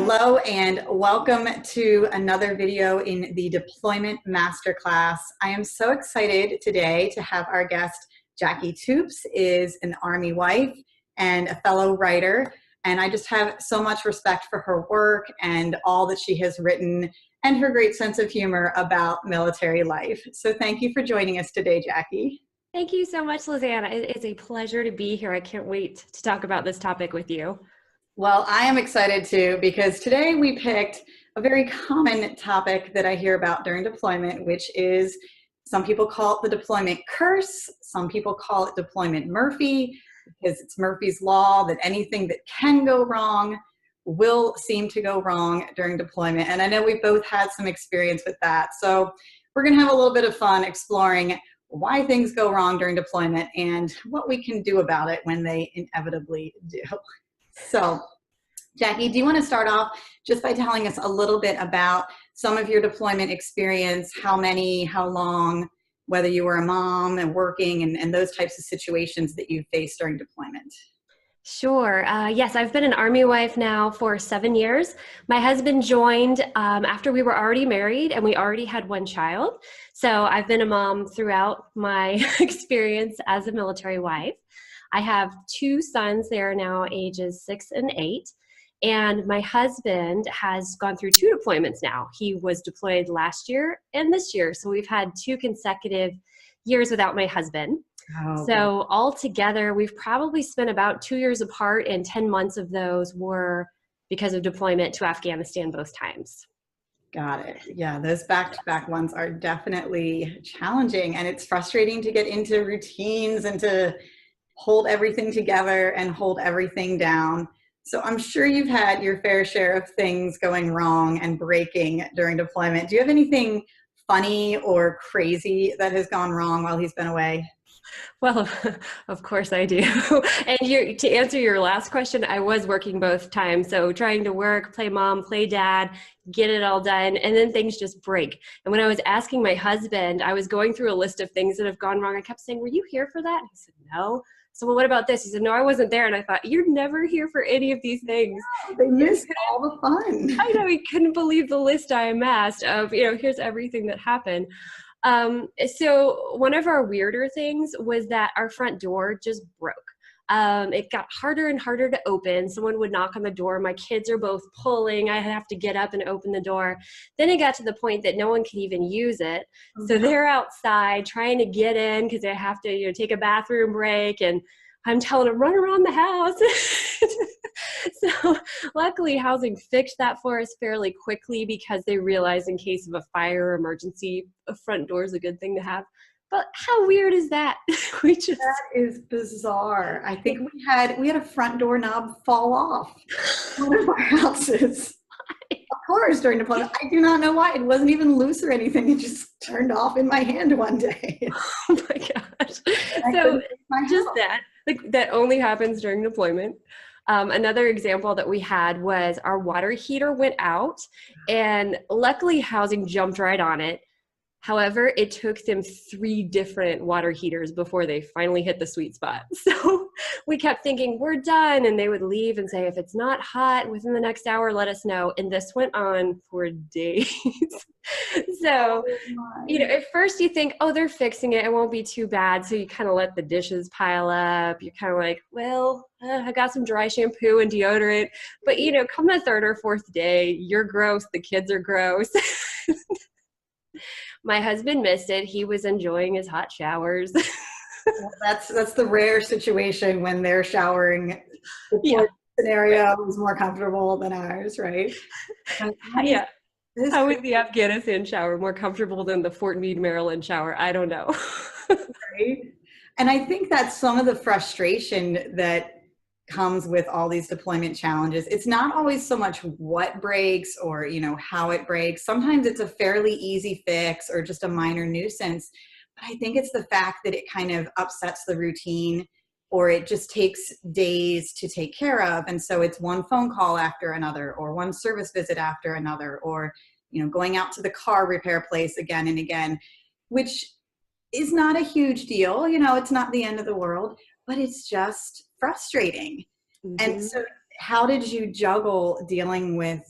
Hello and welcome to another video in the Deployment Masterclass. I am so excited today to have our guest, Jackie Toops, is an Army wife and a fellow writer. And I just have so much respect for her work and all that she has written and her great sense of humor about military life. So thank you for joining us today, Jackie. Thank you so much, Lizanna. It's a pleasure to be here. I can't wait to talk about this topic with you. Well, I am excited too, because today we picked a very common topic that I hear about during deployment, which is some people call it the deployment curse. Some people call it deployment Murphy, because it's Murphy's law that anything that can go wrong will seem to go wrong during deployment. And I know we've both had some experience with that. So we're going to have a little bit of fun exploring why things go wrong during deployment and what we can do about it when they inevitably do. So, Jackie, do you want to start off just by telling us a little bit about some of your deployment experience, how many, how long, whether you were a mom and working and those types of situations that you faced during deployment? Sure. Yes, I've been an Army wife now for 7 years. My husband joined after we were already married and we already had one child. So I've been a mom throughout my experience as a military wife. I have two sons. They are now ages 6 and 8. And my husband has gone through 2 deployments now. He was deployed last year and this year. So we've had 2 consecutive years without my husband. Oh, so altogether, we've probably spent about 2 years apart, and 10 months of those were because of deployment to Afghanistan both times. Got it. Yeah, those back-to-back ones are definitely challenging, and it's frustrating to get into routines and to hold everything together and hold everything down. So I'm sure you've had your fair share of things going wrong and breaking during deployment. Do you have anything funny or crazy that has gone wrong while he's been away? Well, of course I do. And to answer your last question, I was working both times. So trying to work, play mom, play dad, get it all done, and then things just break. And when I was asking my husband, I was going through a list of things that have gone wrong. I kept saying, "Were you here for that?" He said, "No." So, "Well, what about this?" He said, "No, I wasn't there." And I thought, "You're never here for any of these things." They missed all the fun. I know, he couldn't believe the list I amassed of, here's everything that happened. So one of our weirder things was that our front door just broke. It got harder and harder to open. Someone would knock on the door. My kids are both pulling. I have to get up and open the door. Then it got to the point that no one could even use it. So they're outside trying to get in because they have to, take a bathroom break. And I'm telling them, run around the house. So luckily housing fixed that for us fairly quickly because they realized in case of a fire or emergency, a front door is a good thing to have. But how weird is that? That is bizarre. I think we had a front door knob fall off one of our houses. Of course, during deployment. I do not know why. It wasn't even loose or anything. It just turned off in my hand one day. Oh my gosh. So just that only happens during deployment. Another example that we had was our water heater went out, and luckily housing jumped right on it. However, it took them 3 different water heaters before they finally hit the sweet spot. So we kept thinking, we're done. And they would leave and say, if it's not hot within the next hour, let us know. And this went on for days. So, at first you think, oh, they're fixing it. It won't be too bad. So you kind of let the dishes pile up. You're kind of like, well, I got some dry shampoo and deodorant. But, come the 3rd or 4th day, you're gross. The kids are gross. My husband missed it. He was enjoying his hot showers. Well, that's the rare situation when they're showering. The scenario is more comfortable than ours, right? Yeah. How was the Afghanistan shower more comfortable than the Fort Meade, Maryland shower? I don't know. Right? And I think that's some of the frustration that comes with all these deployment challenges. It's not always so much what breaks or, how it breaks. Sometimes it's a fairly easy fix or just a minor nuisance. But I think it's the fact that it kind of upsets the routine, or it just takes days to take care of. And so it's one phone call after another, or one service visit after another, or, going out to the car repair place again and again, which is not a huge deal. It's not the end of the world, but it's just frustrating. And so how did you juggle dealing with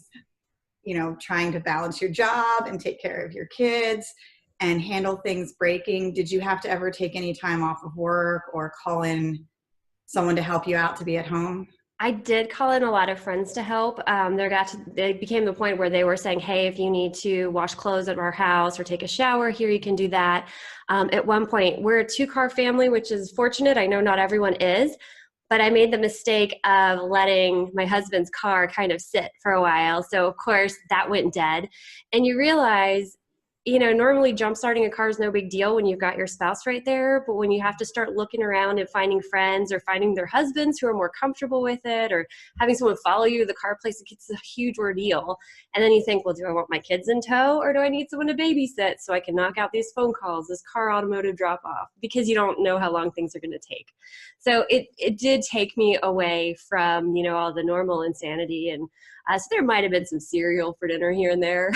trying to balance your job and take care of your kids and handle things breaking, did you have to ever take any time off of work or call in someone to help you out to be at home? I did call in a lot of friends to help. They became the point where they were saying, hey, if you need to wash clothes at our house or take a shower here, you can do that. At one point, we're a 2-car family, which is fortunate. I know not everyone is, but I made the mistake of letting my husband's car kind of sit for a while. So of course that went dead. And you realize, normally jump starting a car is no big deal when you've got your spouse right there. But when you have to start looking around and finding friends or finding their husbands who are more comfortable with it, or having someone follow you to the car place, it's a huge ordeal. And then you think, well, do I want my kids in tow, or do I need someone to babysit so I can knock out these phone calls, this car automotive drop off, because you don't know how long things are going to take. So it did take me away from, all the normal insanity. And so there might have been some cereal for dinner here and there.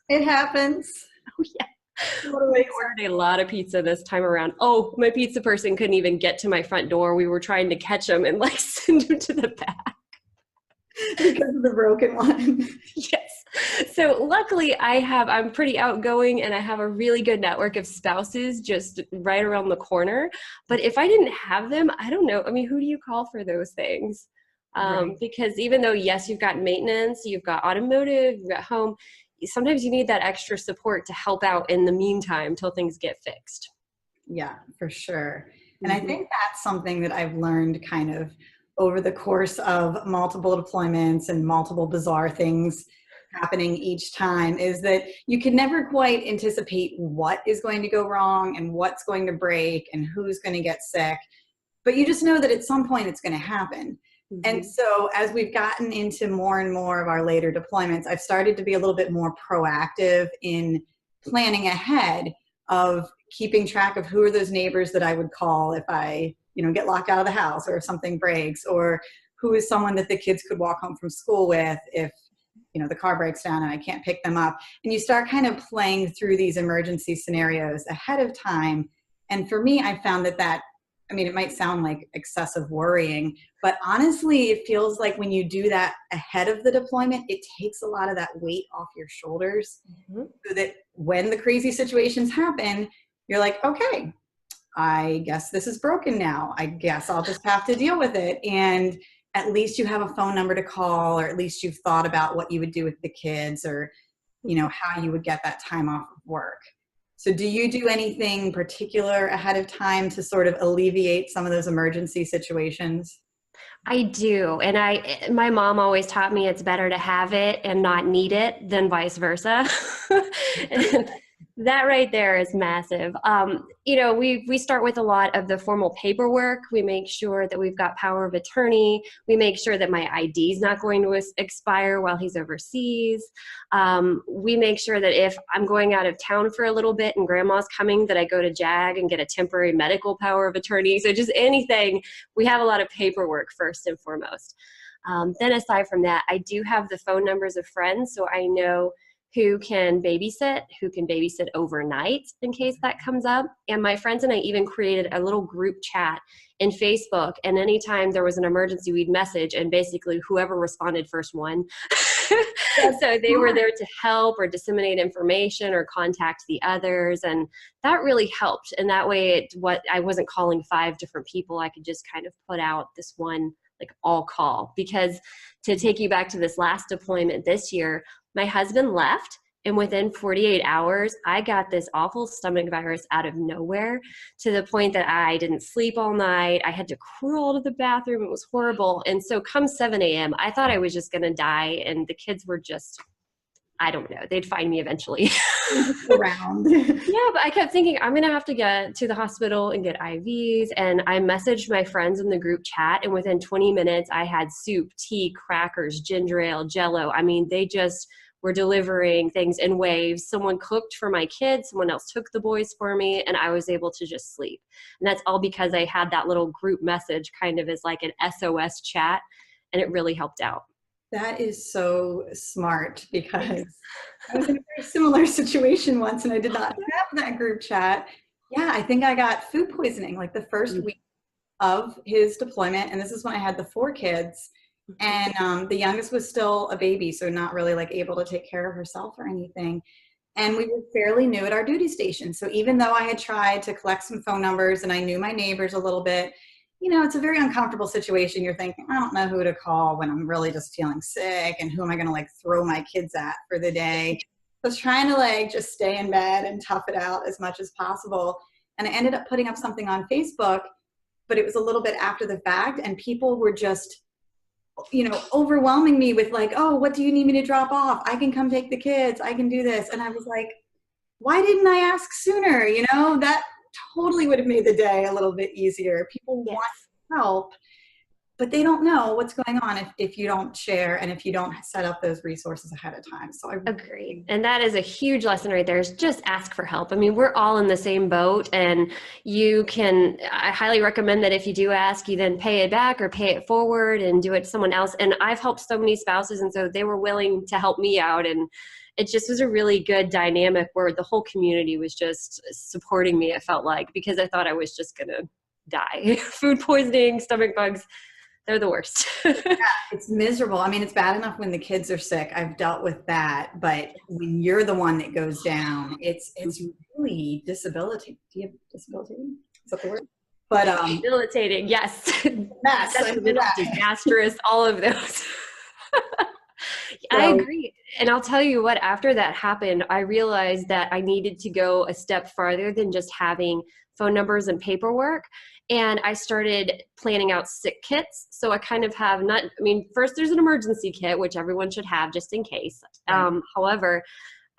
It happens. Oh, yeah. We ordered a lot of pizza this time around. Oh, my pizza person couldn't even get to my front door. We were trying to catch him and send him to the back. Because of the broken one. Yes. So luckily I'm pretty outgoing and I have a really good network of spouses just right around the corner. But if I didn't have them, I don't know. I mean, who do you call for those things? Right. Because even though, yes, you've got maintenance, you've got automotive, you've got home, sometimes you need that extra support to help out in the meantime till things get fixed. Yeah, for sure. And I think that's something that I've learned kind of over the course of multiple deployments and multiple bizarre things happening each time, is that you can never quite anticipate what is going to go wrong and what's going to break and who's going to get sick. But you just know that at some point it's going to happen. And so as we've gotten into more and more of our later deployments, I've started to be a little bit more proactive in planning ahead of keeping track of who are those neighbors that I would call if I, get locked out of the house or if something breaks, or who is someone that the kids could walk home from school with if, the car breaks down and I can't pick them up. And you start kind of playing through these emergency scenarios ahead of time. And for me, I found that it might sound like excessive worrying, but honestly, it feels like when you do that ahead of the deployment, it takes a lot of that weight off your shoulders, so that when the crazy situations happen, you're like, okay, I guess this is broken now. I guess I'll just have to deal with it. And at least you have a phone number to call, or at least you've thought about what you would do with the kids, or, how you would get that time off of work. So do you do anything particular ahead of time to sort of alleviate some of those emergency situations? I do. And my mom always taught me it's better to have it and not need it than vice versa. And that right there is massive. We start with a lot of the formal paperwork. We make sure that we've got power of attorney. We make sure that my ID is not going to expire while he's overseas. We make sure that if I'm going out of town for a little bit and grandma's coming, that I go to JAG and get a temporary medical power of attorney. So just anything, we have a lot of paperwork first and foremost. Then aside from that, I do have the phone numbers of friends, so I know who can babysit overnight in case that comes up. And my friends and I even created a little group chat in Facebook, and anytime there was an emergency, we'd message, and basically whoever responded first won. So they were there to help or disseminate information or contact the others, and that really helped. And that way I wasn't calling 5 different people. I could just kind of put out this one all call. Because to take you back to this last deployment this year, my husband left, and within 48 hours, I got this awful stomach virus out of nowhere, to the point that I didn't sleep all night. I had to crawl to the bathroom. It was horrible. And so come 7 a.m., I thought I was just going to die. And the kids were just, I don't know, they'd find me eventually. Around. Yeah, but I kept thinking, I'm going to have to get to the hospital and get IVs. And I messaged my friends in the group chat, and within 20 minutes, I had soup, tea, crackers, ginger ale, Jell-O. They just were delivering things in waves. Someone cooked for my kids, someone else took the boys for me, and I was able to just sleep. And that's all because I had that little group message kind of as like an SOS chat, and it really helped out. That is so smart, because I was in a very similar situation once and I did not have that group chat. Yeah, I think I got food poisoning the first week of his deployment. And this is when I had the 4 kids. And the youngest was still a baby, so not really like able to take care of herself or anything. And we were fairly new at our duty station. So even though I had tried to collect some phone numbers and I knew my neighbors a little bit, you know, it's a very uncomfortable situation. You're thinking, I don't know who to call when I'm really just feeling sick, and who am I going to like throw my kids at for the day? I was trying to like just stay in bed and tough it out as much as possible. And I ended up putting up something on Facebook, but it was a little bit after the fact, and people were just, you know, overwhelming me with like, oh, what do you need me to drop off? I can come take the kids. I can do this. And I was like, why didn't I ask sooner? You know, that totally would have made the day a little bit easier. People Yes. want help, but they don't know what's going on if you don't share and if you don't set up those resources ahead of time. So I agree. And that is a huge lesson right there, is just ask for help. I mean, we're all in the same boat, and I highly recommend that if you do ask, you then pay it back or pay it forward and do it to someone else. And I've helped so many spouses, and so they were willing to help me out. And it just was a really good dynamic where the whole community was just supporting me, it felt like, because I thought I was just going to die. Food poisoning, stomach bugs, they're the worst. Yeah, it's miserable. I mean, it's bad enough when the kids are sick. I've dealt with that, but when you're the one that goes down, it's really debilitating. Do you have debilitating? Is that the word? But debilitating, yes. Mess, disastrous, all of those. I agree. And I'll tell you what, after that happened, I realized that I needed to go a step farther than just having phone numbers and paperwork. And I started planning out sick kits. So I kind of have first there's an emergency kit, which everyone should have just in case. Right. However,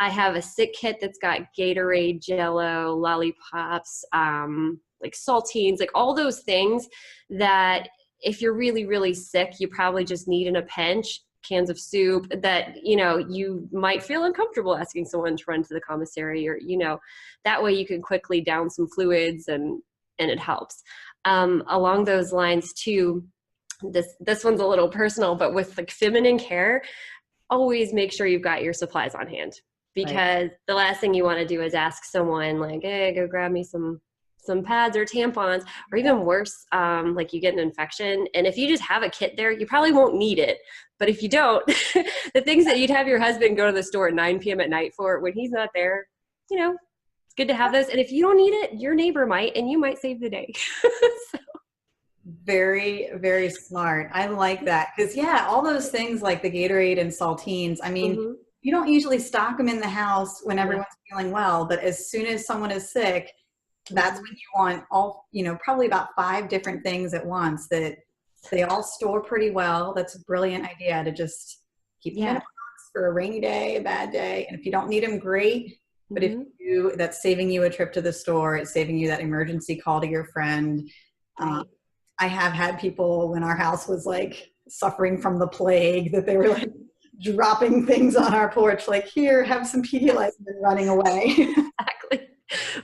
I have a sick kit that's got Gatorade, Jello, lollipops, like saltines, like all those things that if you're really, really sick, you probably just need in a pinch. Cans of soup that, you know, you might feel uncomfortable asking someone to run to the commissary, or, you know, that way you can quickly down some fluids and it helps. Along those lines too, this one's a little personal, but with like feminine care, always make sure you've got your supplies on hand, because the last thing you want to do is ask someone like, hey, go grab me some pads or tampons, or even worse, like you get an infection. And if you just have a kit there, you probably won't need it. But if you don't, the things that you'd have your husband go to the store at 9 p.m. at night for when he's not there, you know, it's good to have those. And if you don't need it, your neighbor might, and you might save the day. So. Very, very smart. I like that. Because, yeah, all those things like the Gatorade and saltines, I mean, you don't usually stock them in the house when everyone's feeling well, but as soon as someone is sick, that's when you want all, you know, probably about 5 different things at once that they all store pretty well. That's a brilliant idea to just keep them in a box for a rainy day, a bad day. And if you don't need them, great. But if you do, that's saving you a trip to the store. It's saving you that emergency call to your friend. I have had people when our house was like suffering from the plague that they were like dropping things on our porch, like, here, have some Pedialyte, and running away. Exactly.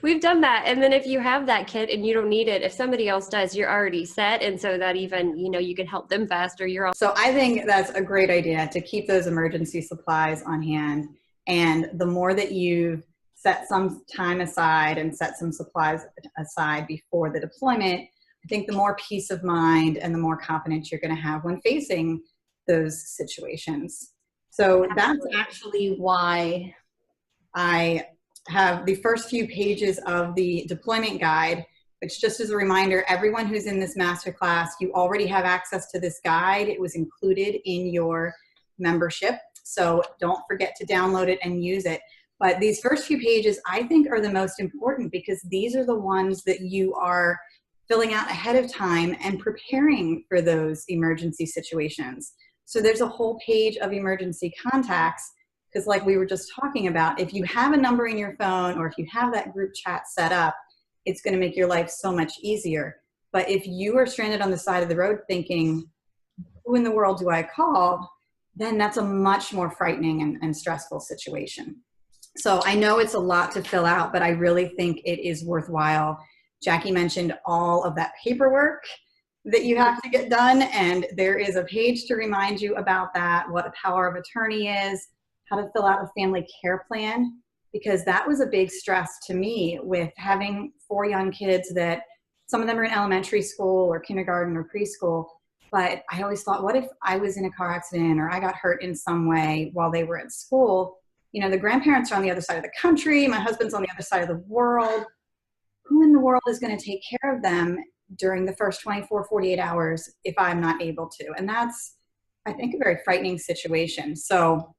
We've done that. And then if you have that kit and you don't need it, if somebody else does, you're already set. And so that even, you know, you can help them faster. So I think that's a great idea to keep those emergency supplies on hand. And the more that you've set some time aside and set some supplies aside before the deployment, I think the more peace of mind and the more confidence you're going to have when facing those situations. So that's actually why I have the first few pages of the deployment guide, which, just as a reminder, everyone who's in this masterclass, you already have access to this guide. It was included in your membership. So don't forget to download it and use it. But these first few pages, I think, are the most important, because these are the ones that you are filling out ahead of time and preparing for those emergency situations. So there's a whole page of emergency contacts, because like we were just talking about, if you have a number in your phone or if you have that group chat set up, it's going to make your life so much easier. But if you are stranded on the side of the road thinking, who in the world do I call? Then that's a much more frightening and stressful situation. So I know it's a lot to fill out, but I really think it is worthwhile. Jackie mentioned all of that paperwork that you have to get done, and there is a page to remind you about that, what a power of attorney is, how to fill out a family care plan, because that was a big stress to me with having 4 young kids that some of them are in elementary school or kindergarten or preschool. But I always thought, what if I was in a car accident or I got hurt in some way while they were at school? You know, the grandparents are on the other side of the country. My husband's on the other side of the world. Who in the world is going to take care of them during the first 24, 48 hours if I'm not able to? And that's, I think, a very frightening situation. So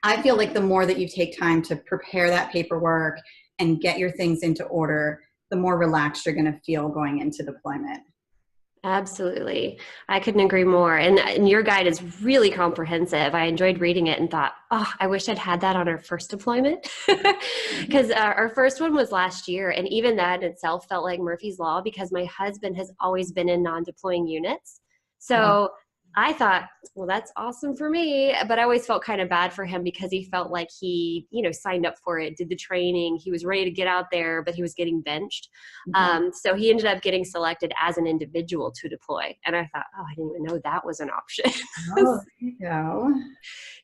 I feel like the more that you take time to prepare that paperwork and get your things into order, the more relaxed you're going to feel going into deployment. Absolutely. I couldn't agree more. And your guide is really comprehensive. I enjoyed reading it and thought, oh, I wish I'd had that on our first deployment. Because our first one was last year. And even that in itself felt like Murphy's Law because my husband has always been in non-deploying units. So I thought, well, that's awesome for me. But I always felt kind of bad for him because he felt like he, signed up for it, did the training. He was ready to get out there, but he was getting benched. So he ended up getting selected as an individual to deploy. And I thought, oh, I didn't even know that was an option. Oh, there you go.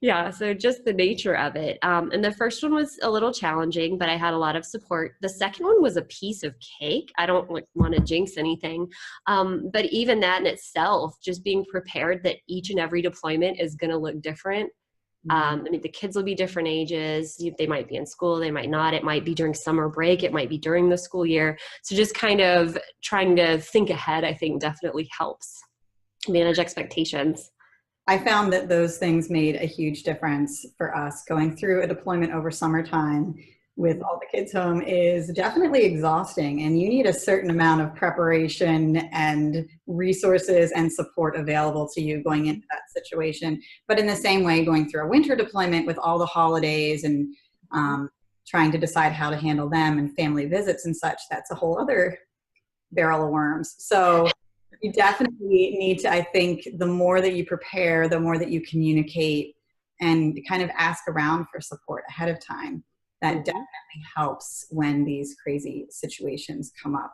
Yeah, so just the nature of it. And the first one was a little challenging, but I had a lot of support. The second one was a piece of cake. I don't want to jinx anything. But even that in itself, just being prepared that each and every deployment is going to look different. I mean, the kids will be different ages. They might be in school, they might not. It might be during summer break. It might be during the school year. So just kind of trying to think ahead, I think definitely helps manage expectations. I found that those things made a huge difference for us. Going through a deployment over summertime with all the kids home is definitely exhausting, and you need a certain amount of preparation and resources and support available to you going into that situation. But in the same way, going through a winter deployment with all the holidays and trying to decide how to handle them and family visits and such, that's a whole other barrel of worms. So you definitely need to, I think, the more that you prepare, the more that you communicate and kind of ask around for support ahead of time. That definitely helps when these crazy situations come up.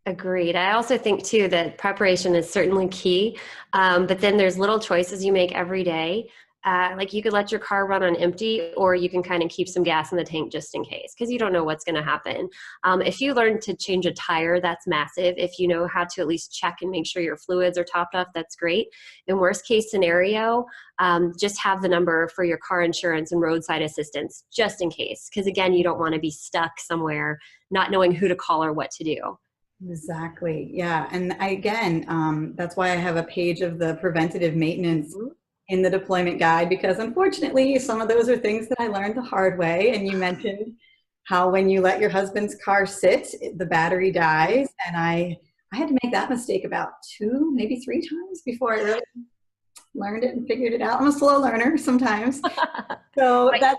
Agreed. I also think too that preparation is certainly key, but then there's little choices you make every day. Like you could let your car run on empty, or you can kind of keep some gas in the tank just in case, because you don't know what's going to happen. If you learn to change a tire, that's massive. If you know how to at least check and make sure your fluids are topped off, that's great. In worst case scenario, just have the number for your car insurance and roadside assistance just in case, because again, you don't want to be stuck somewhere not knowing who to call or what to do. Exactly. Yeah. And again, that's why I have a page of the preventative maintenance in the deployment guide, because unfortunately, some of those are things that I learned the hard way. And you mentioned how when you let your husband's car sit, the battery dies. And I had to make that mistake about 2, maybe 3 times before I really learned it and figured it out. I'm a slow learner sometimes. So that's,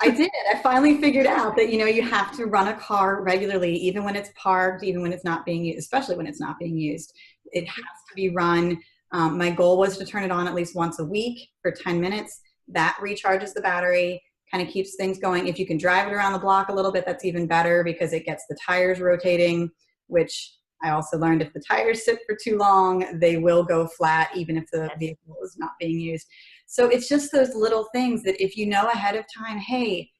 I did. I finally figured out that, you have to run a car regularly, even when it's parked, even when it's not being used, especially when it's not being used. It has to be run. My goal was to turn it on at least once a week for 10 minutes. That recharges the battery, kind of keeps things going. If you can drive it around the block a little bit, that's even better because it gets the tires rotating, which I also learned if the tires sit for too long, they will go flat, even if the vehicle is not being used. So it's just those little things that if you know ahead of time, hey,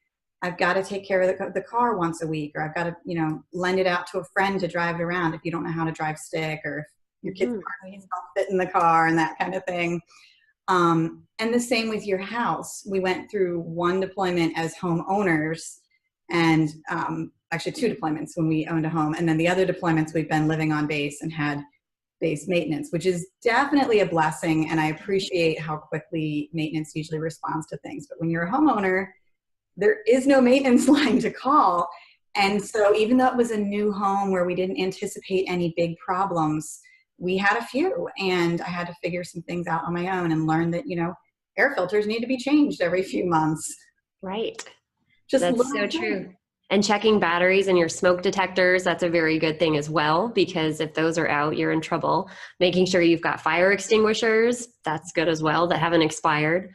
I've got to take care of the car once a week, or I've got to, lend it out to a friend to drive it around if you don't know how to drive stick, or if your kid's car keys don't fit in the car and that kind of thing. And the same with your house. We went through one deployment as homeowners, and actually 2 deployments when we owned a home. And then the other deployments we've been living on base and had base maintenance, which is definitely a blessing. And I appreciate how quickly maintenance usually responds to things. But when you're a homeowner, there is no maintenance line to call. And so even though it was a new home where we didn't anticipate any big problems, we had a few, and I had to figure some things out on my own and learn that, air filters need to be changed every few months. Right. That's so true. And checking batteries and your smoke detectors, that's a very good thing as well, because if those are out, you're in trouble. Making sure you've got fire extinguishers, that's good as well, that haven't expired.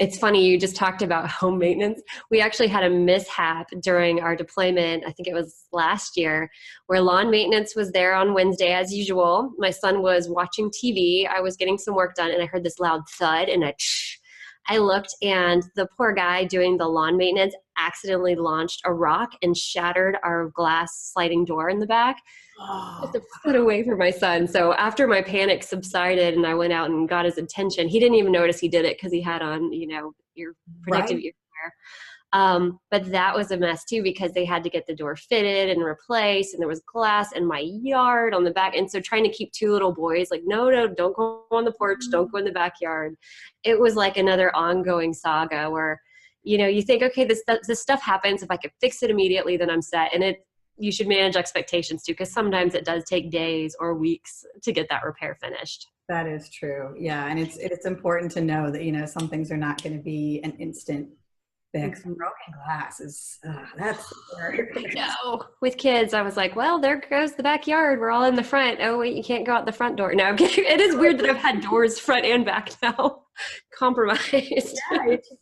It's funny, you just talked about home maintenance. We actually had a mishap during our deployment, I think it was last year, where lawn maintenance was there on Wednesday as usual. My son was watching TV, I was getting some work done, and I heard this loud thud and a shh. I looked, and the poor guy doing the lawn maintenance accidentally launched a rock and shattered our glass sliding door in the back. Just a foot away from my son. So after my panic subsided and I went out and got his attention, he didn't even notice he did it because he had on, ear protective ear wear. But that was a mess too, because they had to get the door fitted and replaced, and there was glass in my yard on the back. And so trying to keep two little boys like, no, don't go on the porch, don't go in the backyard. It was like another ongoing saga where, you think, okay, this stuff happens. If I could fix it immediately, then I'm set. And you should manage expectations too, because sometimes it does take days or weeks to get that repair finished. That is true. Yeah. And it's important to know that, some things are not going to be an instant fix. Mm-hmm. Broken glass is, that's No. With kids, I was like, well, there goes the backyard. We're all in the front. Oh, wait, you can't go out the front door. No, I'm kidding. It is weird that I've had doors front and back now compromised. Yeah, it's just,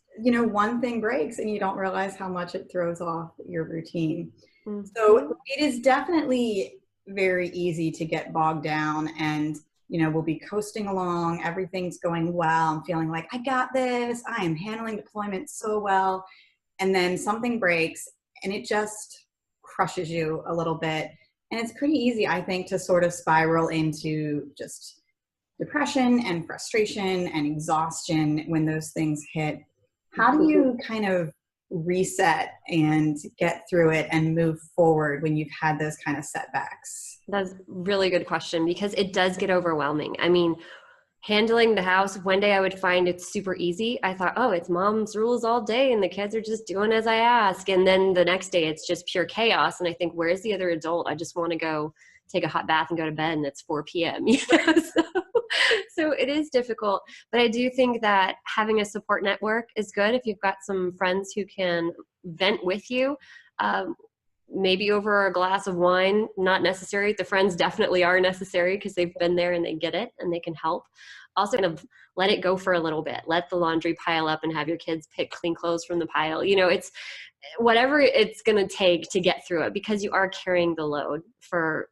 one thing breaks and you don't realize how much it throws off your routine. Mm-hmm. So it is definitely very easy to get bogged down and, we'll be coasting along. Everything's going well. I'm feeling like I got this. I am handling deployment so well. And then something breaks and it just crushes you a little bit. And it's pretty easy, I think, to sort of spiral into just depression and frustration and exhaustion when those things hit. How do you kind of reset and get through it and move forward when you've had those kind of setbacks? That's a really good question, because it does get overwhelming. I mean, handling the house, one day I would find it's super easy. I thought, oh, it's mom's rules all day and the kids are just doing as I ask. And then the next day it's just pure chaos. And I think, where's the other adult? I just want to go take a hot bath and go to bed, and it's 4 p.m. So it is difficult. But I do think that having a support network is good. If you've got some friends who can vent with you, maybe over a glass of wine, not necessary. The friends definitely are necessary because they've been there and they get it and they can help. Also, kind of let it go for a little bit. Let the laundry pile up and have your kids pick clean clothes from the pile. It's whatever it's going to take to get through it, because you are carrying the load for,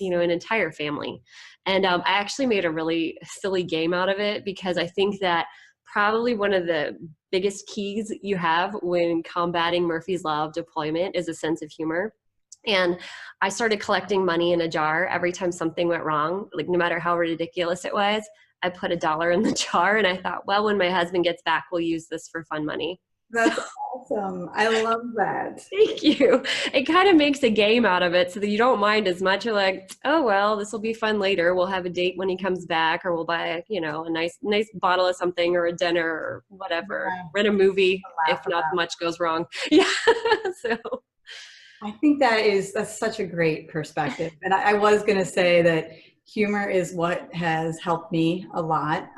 an entire family. And I actually made a really silly game out of it, because I think that probably one of the biggest keys you have when combating Murphy's Law of deployment is a sense of humor. And I started collecting money in a jar every time something went wrong, like no matter how ridiculous it was. I put $1 in the jar and I thought, well, when my husband gets back, we'll use this for fun money. That's awesome. I love that. Thank you. It kind of makes a game out of it so that you don't mind as much. You're like, oh, well, this will be fun later. We'll have a date when he comes back, or we'll buy, a nice bottle of something, or a dinner, or whatever. Yeah. Rent a movie if not much goes wrong. Yeah. So I think that's such a great perspective. And I was going to say that humor is what has helped me a lot.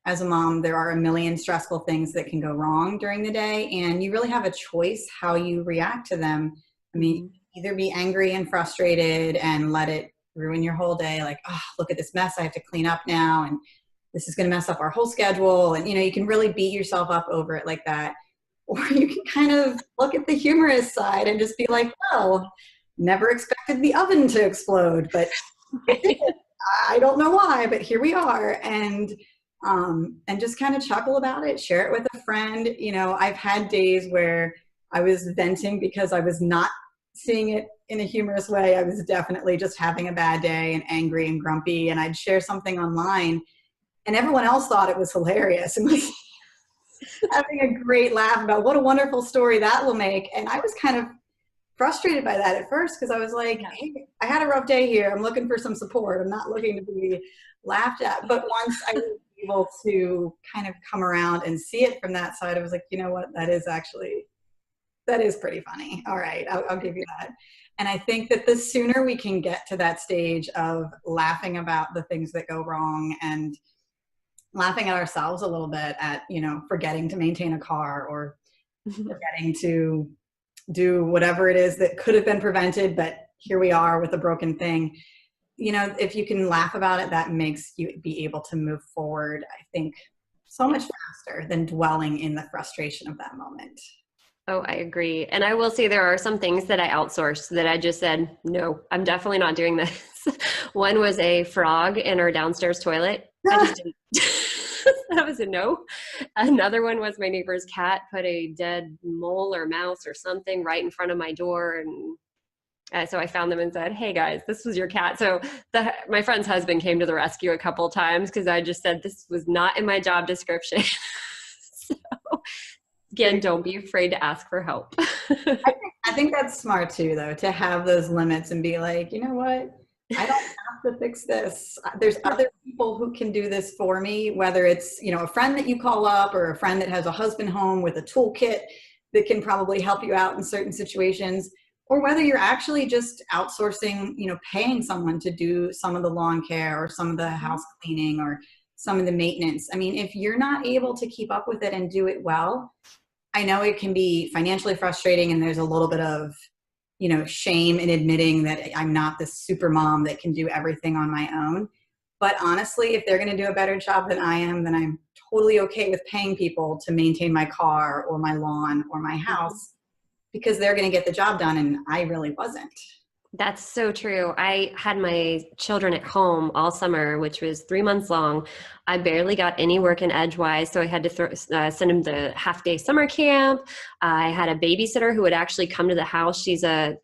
As a mom, there are a million stressful things that can go wrong during the day, and you really have a choice how you react to them. I mean, either be angry and frustrated and let it ruin your whole day, like, oh, look at this mess I have to clean up now, and this is going to mess up our whole schedule. And, you can really beat yourself up over it like that. Or you can kind of look at the humorous side and just be like, well, never expected the oven to explode, but I don't know why, but here we are. And just kind of chuckle about it, share it with a friend. I've had days where I was venting because I was not seeing it in a humorous way. I was definitely just having a bad day and angry and grumpy, and I'd share something online and everyone else thought it was hilarious and was having a great laugh about what a wonderful story that will make. And I was kind of frustrated by that at first, because I was like, hey, I had a rough day here. I'm looking for some support. I'm not looking to be laughed at. But once I was able to kind of come around and see it from that side, I was like, you know what, that is pretty funny. All right, I'll give you that. And I think that the sooner we can get to that stage of laughing about the things that go wrong and laughing at ourselves a little bit at, forgetting to maintain a car, or forgetting to do whatever it is that could have been prevented, but here we are with a broken thing. If you can laugh about it, that makes you be able to move forward, I think, so much faster than dwelling in the frustration of that moment. Oh, I agree. And I will say there are some things that I outsourced that I just said, no, I'm definitely not doing this. One was a frog in our downstairs toilet. I just didn't. That was a no. Another one was my neighbor's cat put a dead mole or mouse or something right in front of my door. And so I found them and said, hey guys, this was your cat. So my friend's husband came to the rescue a couple of times because I just said this was not in my job description. So again, don't be afraid to ask for help. I think that's smart too, though, to have those limits and be like, you know what? I don't have to fix this. There's other people who can do this for me, whether it's, a friend that you call up or a friend that has a husband home with a toolkit that can probably help you out in certain situations, or whether you're actually just outsourcing, paying someone to do some of the lawn care or some of the house cleaning or some of the maintenance. I mean, if you're not able to keep up with it and do it well, I know it can be financially frustrating, and there's a little bit of, shame in admitting that I'm not this super mom that can do everything on my own. But honestly, if they're going to do a better job than I am, then I'm totally okay with paying people to maintain my car or my lawn or my house, because they're going to get the job done and I really wasn't. That's so true. I had my children at home all summer, which was 3 months long. I barely got any work in edgewise, so I had to send them to half-day summer camp. I had a babysitter who would actually come to the house. She's I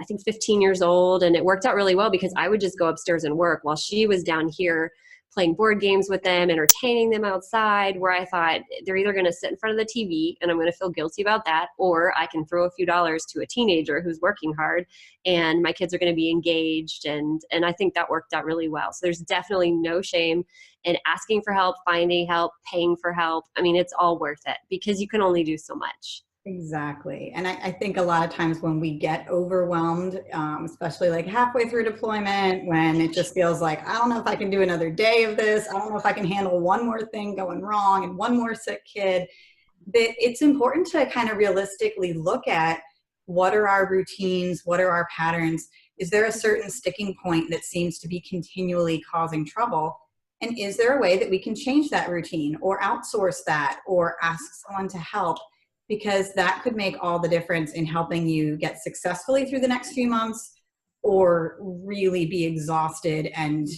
think 15 years old, and it worked out really well because I would just go upstairs and work while she was down here playing board games with them, entertaining them outside, where I thought they're either going to sit in front of the TV and I'm going to feel guilty about that, or I can throw a few dollars to a teenager who's working hard and my kids are going to be engaged. And I think that worked out really well. So there's definitely no shame in asking for help, finding help, paying for help. I mean, it's all worth it because you can only do so much. Exactly. And I think a lot of times when we get overwhelmed, especially like halfway through deployment, when it just feels like, I don't know if I can do another day of this. I don't know if I can handle one more thing going wrong and one more sick kid, that it's important to kind of realistically look at what are our routines, what are our patterns? Is there a certain sticking point that seems to be continually causing trouble? And is there a way that we can change that routine or outsource that or ask someone to help? Because that could make all the difference in helping you get successfully through the next few months, or really be exhausted and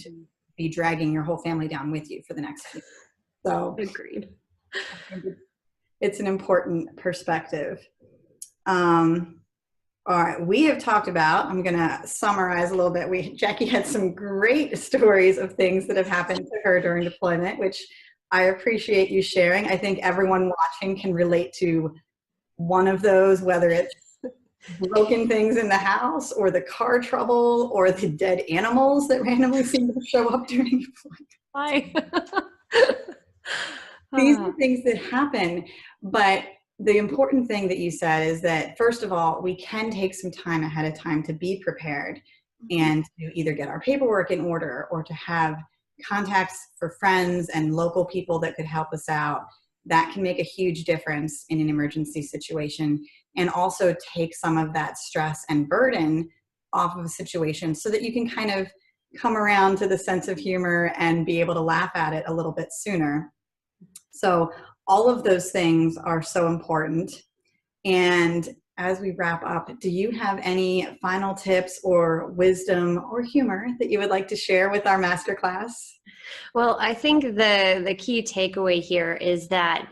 be dragging your whole family down with you for the next few. So agreed. I think it's an important perspective. All right, we have talked about, I'm going to summarize a little bit. Jackie had some great stories of things that have happened to her during deployment, which I appreciate you sharing. I think everyone watching can relate to one of those, whether it's broken things in the house or the car trouble or the dead animals that randomly seem to show up during deployment. Hi. These are things that happen, but the important thing that you said is that, first of all, we can take some time ahead of time to be prepared and to either get our paperwork in order or to have contacts for friends and local people that could help us out. That can make a huge difference in an emergency situation, and also take some of that stress and burden off of a situation so that you can kind of come around to the sense of humor and be able to laugh at it a little bit sooner. So all of those things are so important. And as we wrap up, do you have any final tips or wisdom or humor that you would like to share with our masterclass? Well, I think the key takeaway here is that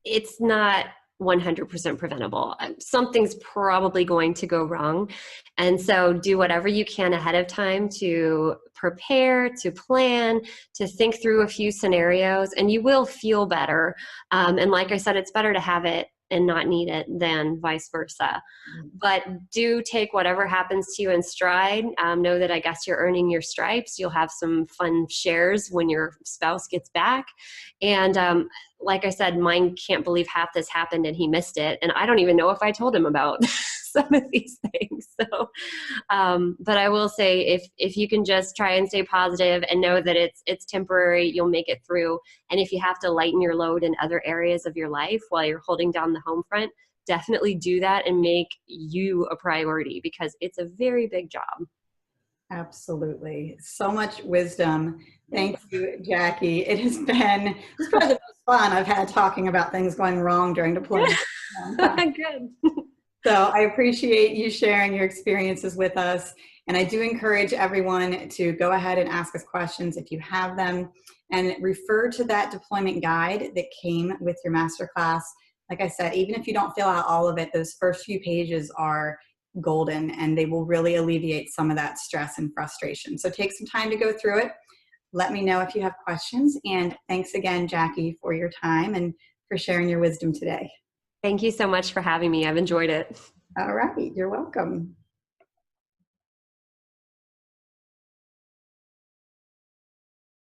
it's not 100% preventable. Something's probably going to go wrong. And so do whatever you can ahead of time to prepare, to plan, to think through a few scenarios, and you will feel better. And like I said, it's better to have it and not need it than vice versa. But do take whatever happens to you in stride. Know that I guess you're earning your stripes. You'll have some fun shares when your spouse gets back. And like I said, mine can't believe half this happened and he missed it. And I don't even know if I told him about some of these things. So, but I will say if you can just try and stay positive and know that it's temporary, you'll make it through. And if you have to lighten your load in other areas of your life while you're holding down the home front, definitely do that and make you a priority, because it's a very big job. Absolutely. So much wisdom. Thank you, Jackie. It's probably the most fun I've had talking about things going wrong during deployment. Good. So I appreciate you sharing your experiences with us. And I do encourage everyone to go ahead and ask us questions if you have them, and refer to that deployment guide that came with your masterclass. Like I said, even if you don't fill out all of it, those first few pages are golden, and they will really alleviate some of that stress and frustration. So take some time to go through it. Let me know if you have questions. And thanks again, Jackie, for your time and for sharing your wisdom today. Thank you so much for having me. I've enjoyed it. All right, you're welcome.